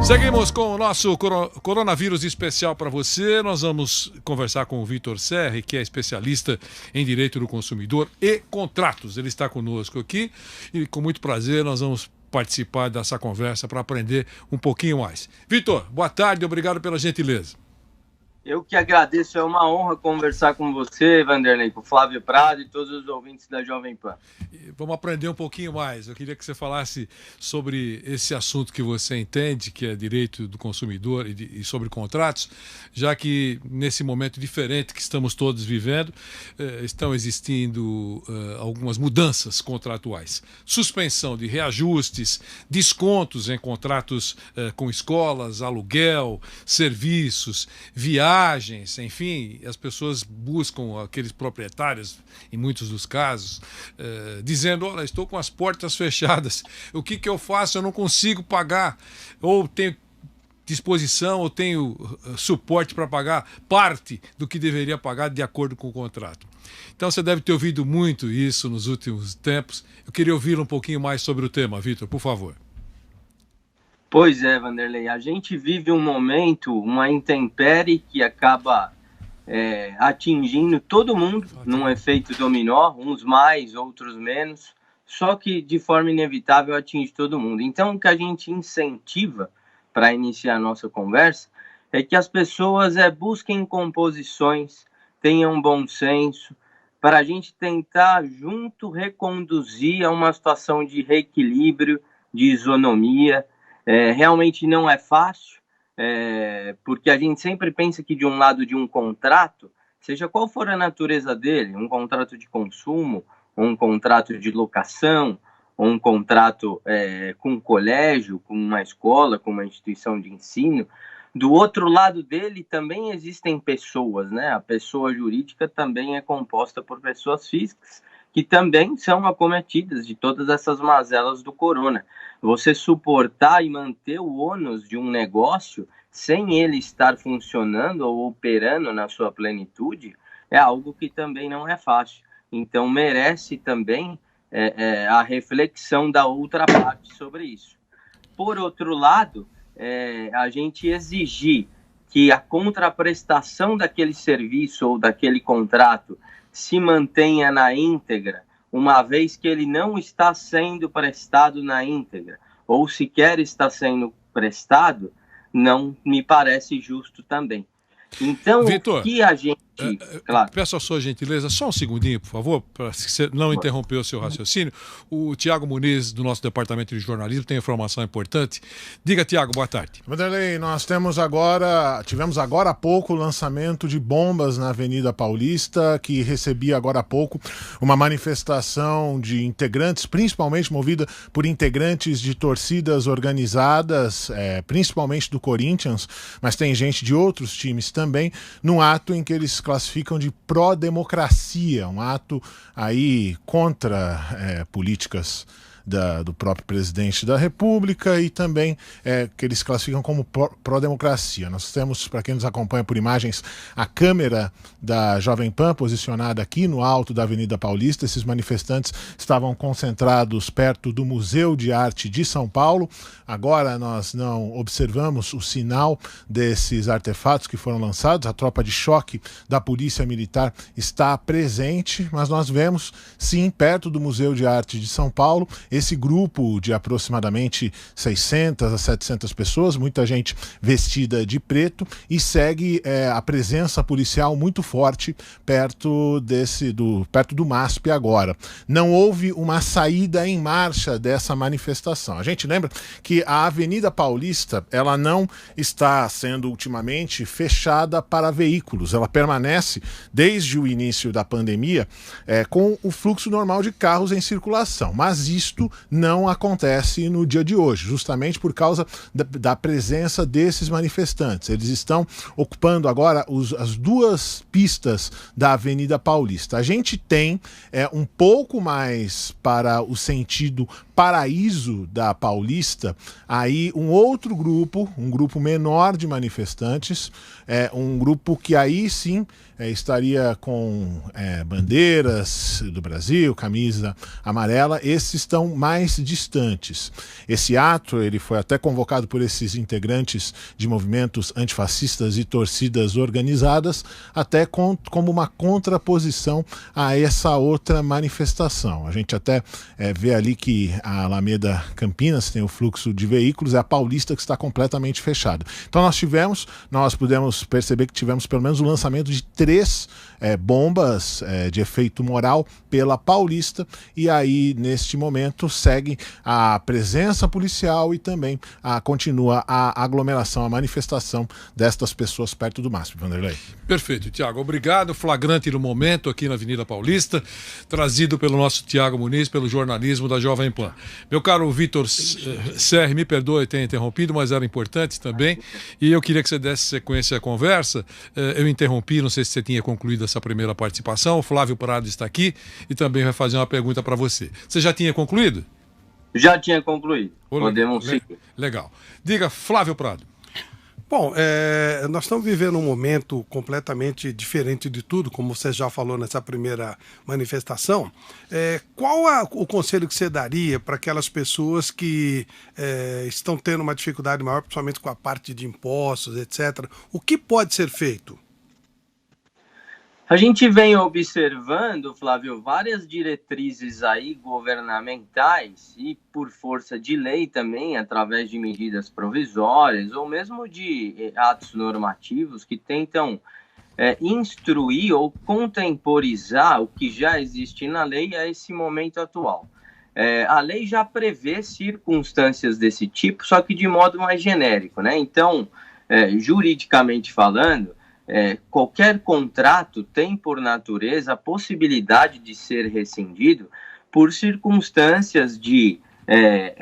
Seguimos com o nosso coronavírus especial para você. Nós vamos conversar com o Vitor Serri, que é especialista em direito do consumidor e contratos. Ele está conosco aqui e com muito prazer nós vamos participar dessa conversa para aprender um pouquinho mais. Vitor, boa tarde, obrigado pela gentileza. Eu que agradeço, é uma honra conversar com você, Vanderlei, com o Flávio Prado e todos os ouvintes da Jovem Pan. Vamos aprender um pouquinho mais. Eu queria que você falasse sobre esse assunto que você entende, que é direito do consumidor e sobre contratos, já que nesse momento diferente que estamos todos vivendo, estão existindo algumas mudanças contratuais. Suspensão de reajustes, descontos em contratos com escolas, aluguel, serviços, viagens, enfim, as pessoas buscam aqueles proprietários, em muitos dos casos, dizendo, olha, estou com as portas fechadas, o que eu faço? Eu não consigo pagar, ou tenho disposição, ou tenho suporte para pagar parte do que deveria pagar de acordo com o contrato. Então você deve ter ouvido muito isso nos últimos tempos. Eu queria ouvir um pouquinho mais sobre o tema, Vitor, por favor. Pois é, Vanderlei, a gente vive um momento, uma intempérie que acaba atingindo todo mundo num efeito dominó, uns mais, outros menos, só que de forma inevitável atinge todo mundo. Então o que a gente incentiva para iniciar a nossa conversa é que as pessoas busquem composições, tenham bom senso, para a gente tentar junto reconduzir a uma situação de reequilíbrio, de isonomia. Realmente não é fácil, porque a gente sempre pensa que de um lado de um contrato, seja qual for a natureza dele, um contrato de consumo, ou um contrato de locação, ou um contrato com um colégio, com uma escola, com uma instituição de ensino, do outro lado dele também existem pessoas, né? A pessoa jurídica também é composta por pessoas físicas, que também são acometidas de todas essas mazelas do corona. Você suportar e manter o ônus de um negócio sem ele estar funcionando ou operando na sua plenitude é algo que também não é fácil. Então merece também a reflexão da outra parte sobre isso. Por outro lado, a gente exigir que a contraprestação daquele serviço ou daquele contrato se mantenha na íntegra, uma vez que ele não está sendo prestado na íntegra, ou sequer está sendo prestado, não me parece justo também. Então, Vitor, o que a gente... Claro. Peço a sua gentileza, só um segundinho, por favor, para você não interromper o seu raciocínio. O Tiago Muniz, do nosso departamento de jornalismo, tem informação importante. Diga, Tiago, boa tarde. Vanderlei, nós tivemos agora há pouco o lançamento de bombas na Avenida Paulista, que recebia agora há pouco uma manifestação de integrantes, principalmente movida por integrantes de torcidas organizadas, principalmente do Corinthians, mas tem gente de outros times também, num ato em que eles classificam de pró-democracia, um ato aí contra políticas do próprio presidente da República e também que eles classificam como pró-democracia. Nós temos, para quem nos acompanha por imagens, a câmera da Jovem Pan posicionada aqui no alto da Avenida Paulista. Esses manifestantes estavam concentrados perto do Museu de Arte de São Paulo. Agora nós não observamos o sinal desses artefatos que foram lançados. A tropa de choque da Polícia Militar está presente, mas nós vemos, sim, perto do Museu de Arte de São Paulo, esse grupo de aproximadamente 600 a 700 pessoas, muita gente vestida de preto, e segue a presença policial muito forte perto do MASP agora. Não houve uma saída em marcha dessa manifestação. A gente lembra que a Avenida Paulista, ela não está sendo ultimamente fechada para veículos. Ela permanece, desde o início da pandemia, com o fluxo normal de carros em circulação. Mas isto não acontece no dia de hoje, justamente por causa da presença desses manifestantes. Eles estão ocupando agora as duas pistas da Avenida Paulista. A gente tem um pouco mais para o sentido Paraíso da Paulista, aí um outro grupo, um grupo menor de manifestantes, um grupo que aí sim estaria com bandeiras do Brasil, camisa amarela. Esses estão mais distantes. Esse ato ele foi até convocado por esses integrantes de movimentos antifascistas e torcidas organizadas, até como uma contraposição a essa outra manifestação. A gente até vê ali que a Alameda Campinas tem o fluxo de veículos, é a Paulista que está completamente fechada. Então nós pudemos perceber que tivemos pelo menos o lançamento de 3 bombas de efeito moral pela Paulista, e aí neste momento segue a presença policial e também continua a aglomeração, a manifestação destas pessoas perto do MASP. Vanderlei. Perfeito, Tiago. Obrigado. Flagrante no momento aqui na Avenida Paulista, trazido pelo nosso Tiago Muniz, pelo jornalismo da Jovem Pan. Meu caro Vitor Serri, me perdoe ter interrompido, mas era importante também, e eu queria que você desse sequência à conversa. Eu interrompi, não sei se você tinha concluído essa primeira participação. O Flávio Prado está aqui e também vai fazer uma pergunta para você. Você já tinha concluído? Já tinha concluído. Podemos seguir. Legal. Diga, Flávio Prado. Bom, nós estamos vivendo um momento completamente diferente de tudo, como você já falou nessa primeira manifestação. Qual o conselho que você daria para aquelas pessoas que estão tendo uma dificuldade maior, principalmente com a parte de impostos, etc.? O que pode ser feito? A gente vem observando, Flávio, várias diretrizes aí governamentais e por força de lei também, através de medidas provisórias ou mesmo de atos normativos que tentam instruir ou contemporizar o que já existe na lei a esse momento atual. A lei já prevê circunstâncias desse tipo, só que de modo mais genérico, né? Então, juridicamente falando, qualquer contrato tem por natureza a possibilidade de ser rescindido por circunstâncias de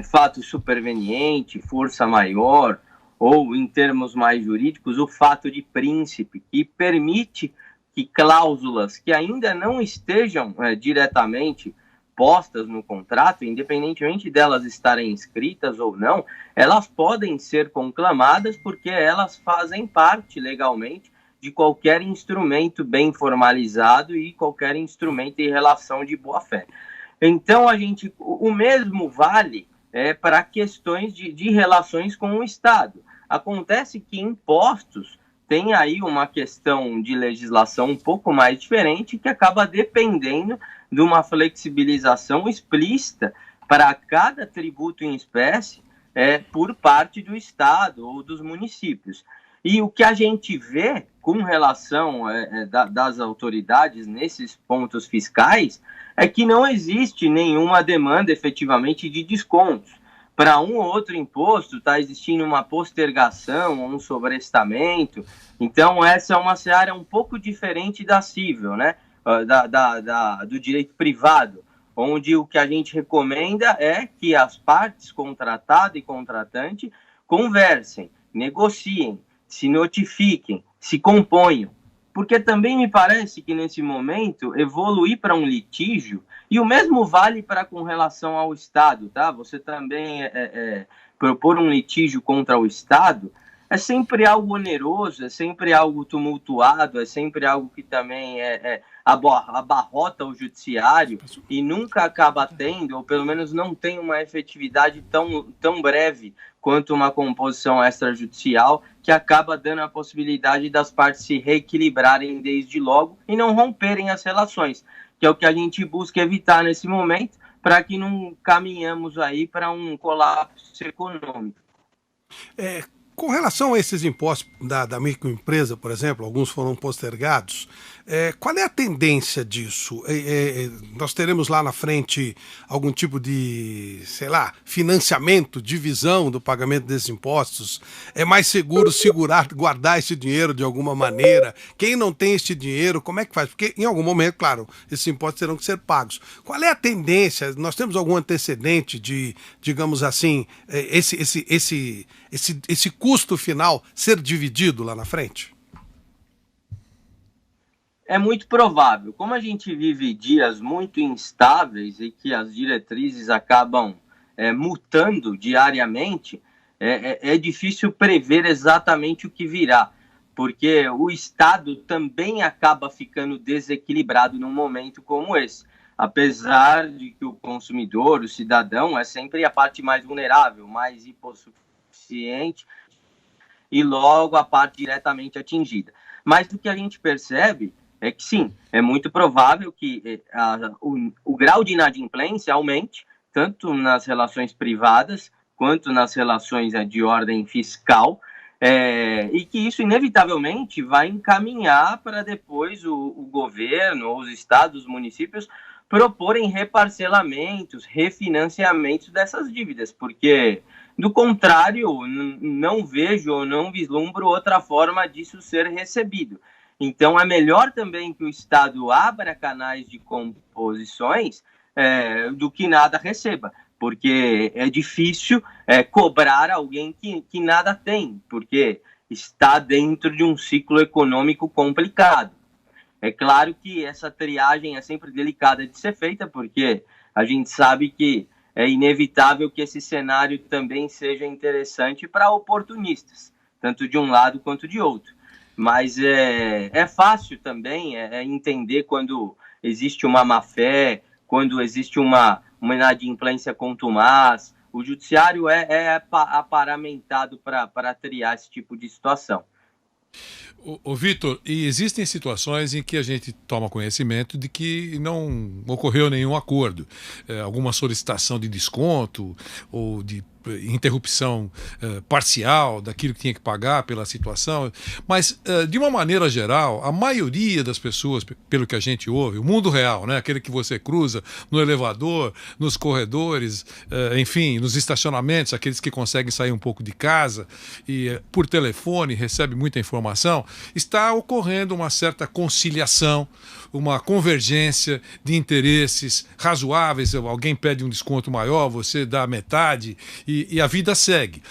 fato superveniente, força maior, ou em termos mais jurídicos, o fato de príncipe, que permite que cláusulas que ainda não estejam diretamente postas no contrato, independentemente delas estarem escritas ou não, elas podem ser conclamadas porque elas fazem parte legalmente de qualquer instrumento bem formalizado e qualquer instrumento em relação de boa-fé. Então, o mesmo vale para questões de relações com o Estado. Acontece que impostos tem aí uma questão de legislação um pouco mais diferente, que acaba dependendo de uma flexibilização explícita para cada tributo em espécie por parte do Estado ou dos municípios. E o que a gente vê com relação das autoridades nesses pontos fiscais é que não existe nenhuma demanda efetivamente de descontos. Para um ou outro imposto está existindo uma postergação, um sobrestamento. Então essa é uma seara um pouco diferente da civil, né? Do direito privado, onde o que a gente recomenda é que as partes, contratado e contratante, conversem, negociem, se notifiquem, se componham. Porque também me parece que nesse momento evoluir para um litígio, e o mesmo vale para com relação ao Estado, tá? Você também propor um litígio contra o Estado é sempre algo oneroso, é sempre algo tumultuado, é sempre algo que também abarrota o judiciário e nunca acaba tendo, ou pelo menos não tem uma efetividade tão breve quanto uma composição extrajudicial, que acaba dando a possibilidade das partes se reequilibrarem desde logo e não romperem as relações, que é o que a gente busca evitar nesse momento, para que não caminhamos aí para um colapso econômico. Com relação a esses impostos da microempresa, por exemplo, alguns foram postergados, qual é a tendência disso? Nós teremos lá na frente algum tipo de, sei lá, financiamento, divisão do pagamento desses impostos? É mais seguro guardar esse dinheiro de alguma maneira? Quem não tem esse dinheiro, como é que faz? Porque em algum momento, claro, esses impostos terão que ser pagos. Qual é a tendência? Nós temos algum antecedente de, digamos assim, esse custo final ser dividido lá na frente? É muito provável. Como a gente vive dias muito instáveis e que as diretrizes acabam mutando diariamente, é difícil prever exatamente o que virá, porque o Estado também acaba ficando desequilibrado num momento como esse, apesar de que o consumidor, o cidadão, é sempre a parte mais vulnerável, mais hipossuficiente e logo a parte diretamente atingida. Mas o que a gente percebe é que sim, é muito provável que o grau de inadimplência aumente, tanto nas relações privadas quanto nas relações de ordem fiscal, e que isso inevitavelmente vai encaminhar para depois o governo, os estados, os municípios proporem reparcelamentos, refinanciamentos dessas dívidas, porque do contrário não vejo ou não vislumbro outra forma disso ser recebido. Então, é melhor também que o Estado abra canais de composições do que nada receba, porque é difícil cobrar alguém que nada tem, porque está dentro de um ciclo econômico complicado. É claro que essa triagem é sempre delicada de ser feita, porque a gente sabe que é inevitável que esse cenário também seja interessante para oportunistas, tanto de um lado quanto de outro. Mas é fácil também entender quando existe uma má-fé, quando existe uma inadimplência contumaz. O judiciário é aparamentado para triar esse tipo de situação. Ô Vitor, e existem situações em que a gente toma conhecimento de que não ocorreu nenhum acordo, alguma solicitação de desconto ou de interrupção parcial daquilo que tinha que pagar pela situação, mas de uma maneira geral, a maioria das pessoas, pelo que a gente ouve, o mundo real, né, aquele que você cruza no elevador, nos corredores, enfim, nos estacionamentos, aqueles que conseguem sair um pouco de casa e por telefone recebe muita informação, está ocorrendo uma certa conciliação, uma convergência de interesses razoáveis. Alguém pede um desconto maior, você dá metade e a vida segue.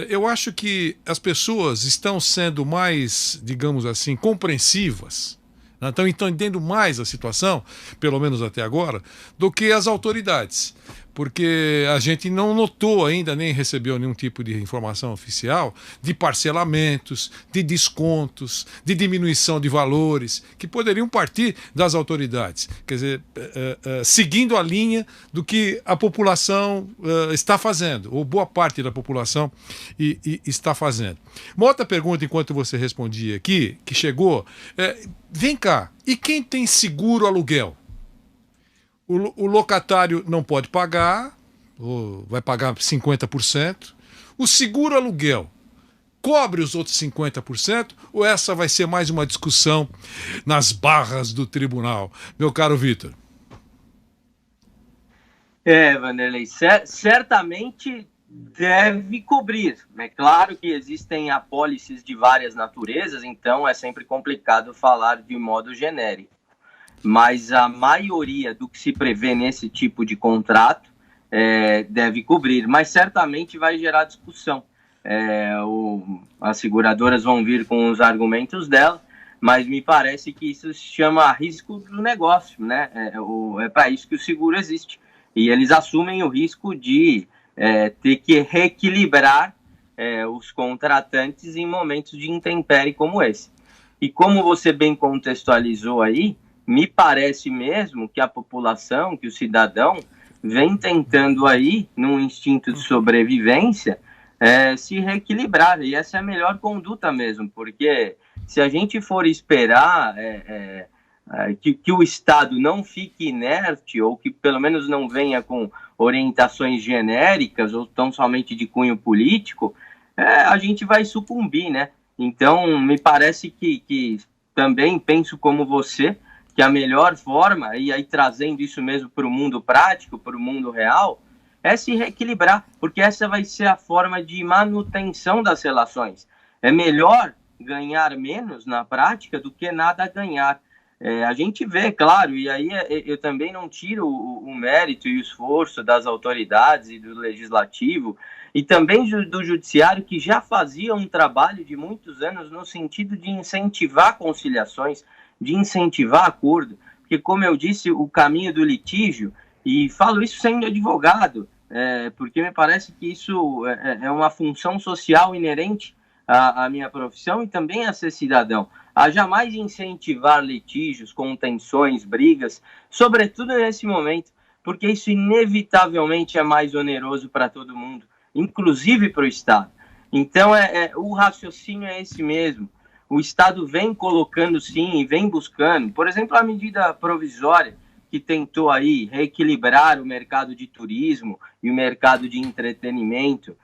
Eu acho que as pessoas estão sendo mais, digamos assim, compreensivas, né? Estão entendendo mais a situação, pelo menos até agora, do que as autoridades. Porque a gente não notou ainda, nem recebeu nenhum tipo de informação oficial de parcelamentos, de descontos, de diminuição de valores, que poderiam partir das autoridades. Quer dizer, seguindo a linha do que a população está fazendo, ou boa parte da população está fazendo. Uma outra pergunta, enquanto você respondia aqui, que chegou, vem cá, e quem tem seguro aluguel? O locatário não pode pagar, ou vai pagar 50%. O seguro aluguel cobre os outros 50%, ou essa vai ser mais uma discussão nas barras do tribunal? Meu caro Vitor. Vanderlei, certamente deve cobrir. É claro que existem apólices de várias naturezas, então é sempre complicado falar de modo genérico. Mas a maioria do que se prevê nesse tipo de contrato deve cobrir, mas certamente vai gerar discussão. As seguradoras vão vir com os argumentos dela, mas me parece que isso se chama risco do negócio, né? É para isso que o seguro existe. E eles assumem o risco de ter que reequilibrar os contratantes em momentos de intempérie como esse. E como você bem contextualizou aí, me parece mesmo que a população, que o cidadão, vem tentando aí, num instinto de sobrevivência, se reequilibrar. E essa é a melhor conduta mesmo, porque se a gente for esperar que o Estado não fique inerte, ou que pelo menos não venha com orientações genéricas, ou tão somente de cunho político, a gente vai sucumbir, né? Então, me parece que também penso como você, que a melhor forma, e aí trazendo isso mesmo para o mundo prático, para o mundo real, é se reequilibrar, porque essa vai ser a forma de manutenção das relações. É melhor ganhar menos na prática do que nada ganhar. A gente vê, claro, e aí eu também não tiro o mérito e o esforço das autoridades e do legislativo, e também do judiciário, que já fazia um trabalho de muitos anos no sentido de incentivar conciliações, de incentivar acordo, porque, como eu disse, o caminho do litígio, e falo isso sendo advogado, porque me parece que isso é uma função social inerente à minha profissão e também a ser cidadão. A jamais incentivar litígios, contenções, brigas, sobretudo nesse momento, porque isso inevitavelmente é mais oneroso para todo mundo, inclusive para o Estado. Então, o raciocínio é esse mesmo. O Estado vem colocando, sim, e vem buscando, por exemplo, a medida provisória que tentou aí reequilibrar o mercado de turismo e o mercado de entretenimento.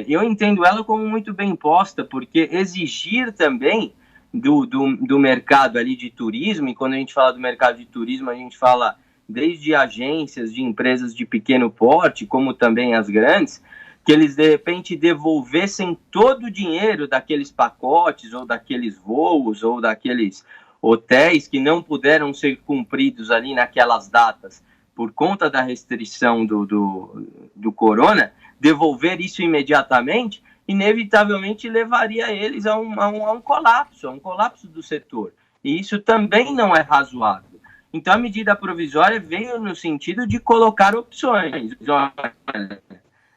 Eu entendo ela como muito bem posta, porque exigir também do mercado ali de turismo, e quando a gente fala do mercado de turismo, a gente fala desde agências de empresas de pequeno porte, como também as grandes, que eles de repente devolvessem todo o dinheiro daqueles pacotes, ou daqueles voos, ou daqueles hotéis que não puderam ser cumpridos ali naquelas datas por conta da restrição do corona, devolver isso imediatamente, inevitavelmente levaria eles a um colapso do setor. E isso também não é razoável. Então a medida provisória veio no sentido de colocar opções.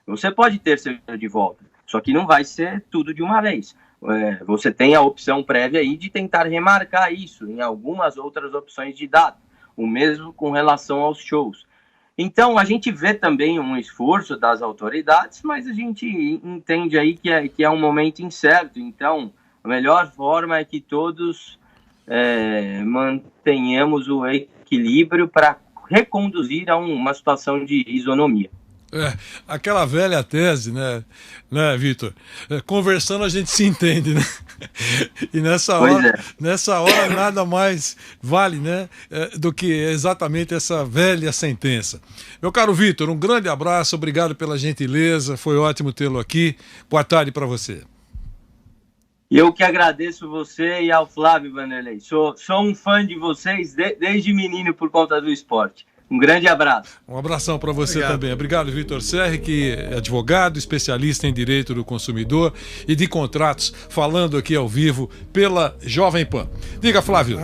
Você pode ter seu dinheiro de volta, só que não vai ser tudo de uma vez. Você tem a opção prévia aí de tentar remarcar isso em algumas outras opções de data, o mesmo com relação aos shows. Então, a gente vê também um esforço das autoridades, mas a gente entende aí que é um momento incerto. Então, a melhor forma é que todos mantenhamos o equilíbrio para reconduzir a uma situação de isonomia. Aquela velha tese, né Vitor? Conversando a gente se entende, né? E nessa hora nada mais vale, né, do que exatamente essa velha sentença. Meu caro Vitor, um grande abraço, obrigado pela gentileza, foi ótimo tê-lo aqui. Boa tarde para você. Eu que agradeço você e ao Flávio, Vanderlei. Sou um fã de vocês desde menino por conta do esporte. Um grande abraço. Um abração para você também. Obrigado, Vitor Serri, que é advogado, especialista em direito do consumidor e de contratos, falando aqui ao vivo pela Jovem Pan. Diga, Flávio.